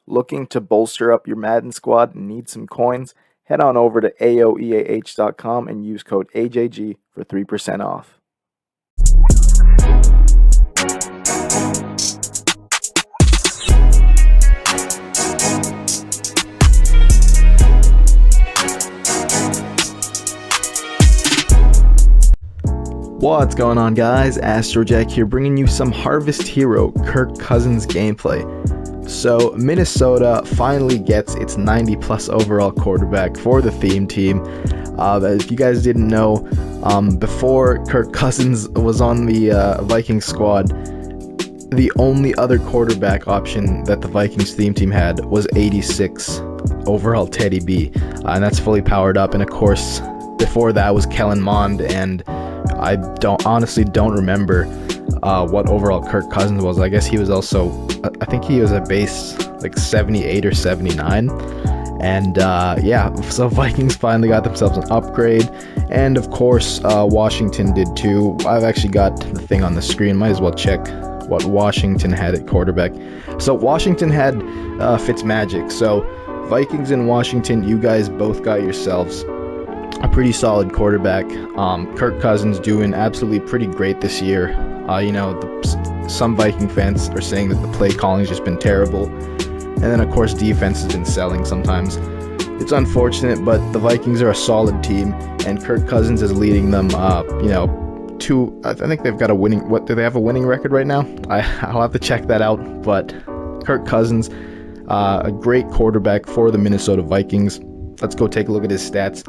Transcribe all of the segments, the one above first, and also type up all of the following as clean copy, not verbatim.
Looking to bolster up your Madden squad and need some coins? Head on over to aoeah.com and use code AJG for 3% off. What's going on, guys? Astrojack here, bringing you some Harvest Hero Kirk Cousins gameplay. So Minnesota finally gets its 90 plus overall quarterback for the theme team. If you guys didn't know, before Kirk Cousins was on the Vikings squad, the only other quarterback option that the Vikings theme team had was 86 overall Teddy B, and that's fully powered up. And of course, before that was Kellen Mond, and I honestly don't remember what overall Kirk Cousins was. I guess he was also, I think he was at base like 78 or 79. And yeah, so Vikings finally got themselves an upgrade. And of course, Washington did too. I've actually got the thing on the screen. Might as well check what Washington had at quarterback. So Washington had Fitzmagic. So Vikings and Washington, you guys both got yourselves a pretty solid quarterback. Kirk Cousins doing absolutely pretty great this year. Some Viking fans are saying that the play calling has just been terrible, and then of course defense has been selling sometimes. It's unfortunate, but the Vikings are a solid team, and Kirk Cousins is leading them. I think they've got a winning. What do they have a winning record right now? I'll have to check that out. But Kirk Cousins, a great quarterback for the Minnesota Vikings. Let's go take a look at his stats.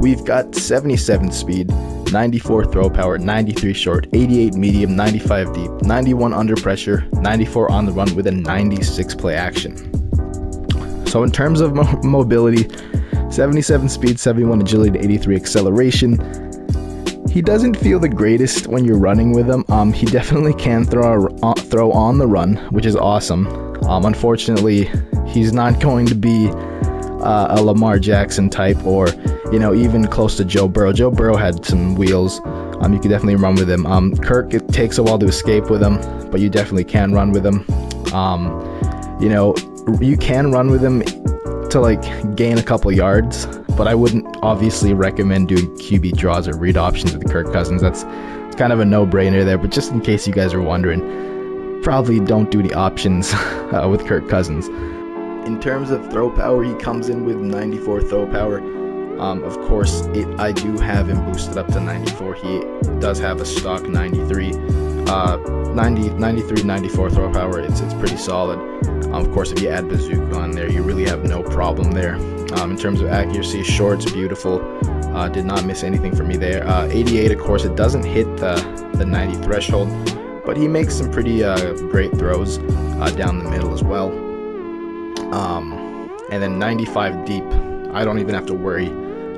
We've got 77 speed, 94 throw power, 93 short, 88 medium, 95 deep, 91 under pressure, 94 on the run with a 96 play action. So in terms of mobility, 77 speed, 71 agility, 83 acceleration. He doesn't feel the greatest when you're running with him. He definitely can throw on the run, which is awesome. Unfortunately, he's not going to be a Lamar Jackson type, or even close to Joe Burrow. Joe Burrow had some wheels. You could definitely run with him. Kirk, it takes a while to escape with him, but you definitely can run with him. You can run with him to gain a couple yards, but I wouldn't obviously recommend doing QB draws or read options with Kirk Cousins. It's kind of a no-brainer there, but just in case you guys are wondering, probably don't do the options with Kirk Cousins. In terms of throw power, he comes in with 94 throw power. Of course, I do have him boosted up to 94. He does have a stock 93. 93, 94 throw power. It's pretty solid. Of course, if you add Bazooka on there, you really have no problem there. In terms of accuracy, short's beautiful. Did not miss anything for me there. 88, of course, it doesn't hit the 90 threshold, but he makes some pretty great throws down the middle as well. And then 95 deep. I don't even have to worry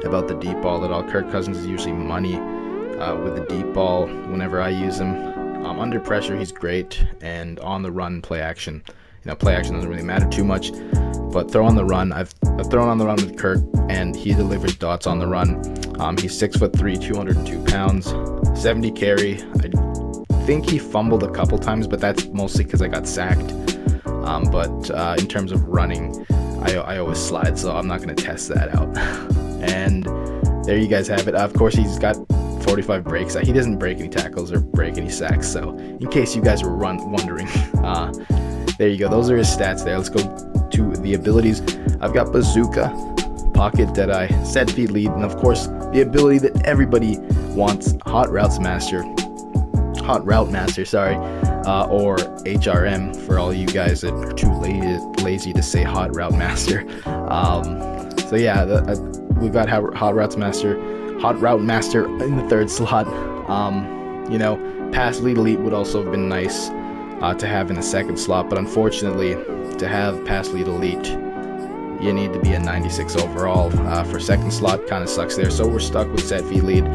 about the deep ball at all. Kirk Cousins is usually money with the deep ball whenever I use him. Under pressure, he's great, and on the run, play action. Play action doesn't really matter too much, but throw on the run. I've thrown on the run with Kirk, and he delivers dots on the run. He's 6'3", 202 pounds, 70 carry. I think he fumbled a couple times, but that's mostly because I got sacked. But in terms of running, I always slide, so I'm not going to test that out. And there you guys have it. Of course, he's got 45 breaks. He doesn't break any tackles or break any sacks, so in case you guys were wondering, there you go. Those are his stats there. Let's go to the abilities. I've got Bazooka, Pocket Deadeye, Set Feet Lead, and of course, the ability that everybody wants, Hot Route Master, or HRM for all you guys that are too lazy to say Hot Route Master. So yeah, we've got Hot Route Master in the third slot. Pass Lead Elite would also have been nice to have in the second slot, but unfortunately, to have Pass Lead Elite, you need to be a 96 overall for second slot. Kind of sucks there. So we're stuck with Set Feet Lead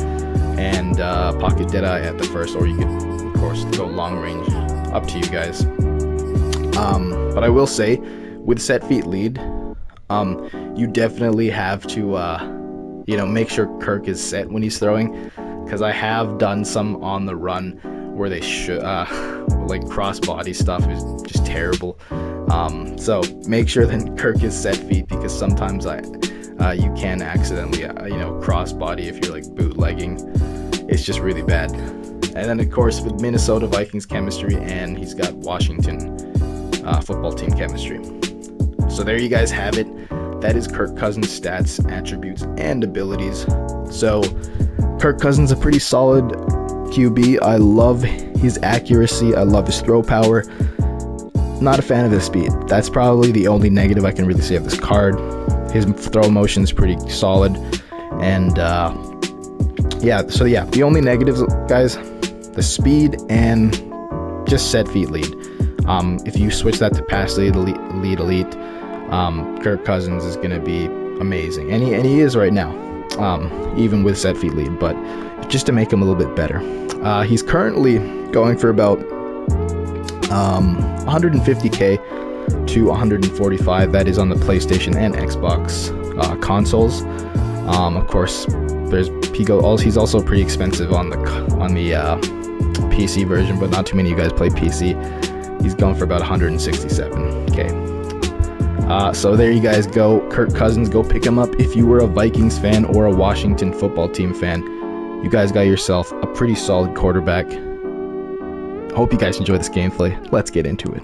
and Pocket Deadeye at the first, or you could, of course, go long range. Up to you guys. But I will say, with Set Feet Lead, you definitely have to, make sure Kirk is set when he's throwing, because I have done some on the run where they should, like crossbody stuff is just terrible. So make sure that Kirk is set feet, because sometimes you can accidentally crossbody if you're like bootlegging. It's just really bad. And then of course with Minnesota Vikings chemistry, and he's got Washington football team chemistry. So there you guys have it. That is Kirk Cousins' stats, attributes, and abilities. So Kirk Cousins, a pretty solid QB. I love his accuracy. I love his throw power. Not a fan of his speed. That's probably the only negative I can really say of this card. His throw motion is pretty solid. And the only negatives, guys, the speed and just set feet lead. If you switch that to pass lead elite, Kirk Cousins is going to be amazing. And he is right now, even with set feet lead. But just to make him a little bit better. He's currently going for about 150k to 145. That is on the PlayStation and Xbox consoles. Of course, he's also pretty expensive on the PC version, but not too many of you guys play PC. He's going for about 167k. So there you guys go. Kirk Cousins, go pick him up if you were a Vikings fan or a Washington football team fan. You guys got yourself a pretty solid quarterback. Hope you guys enjoy this gameplay. Let's get into it.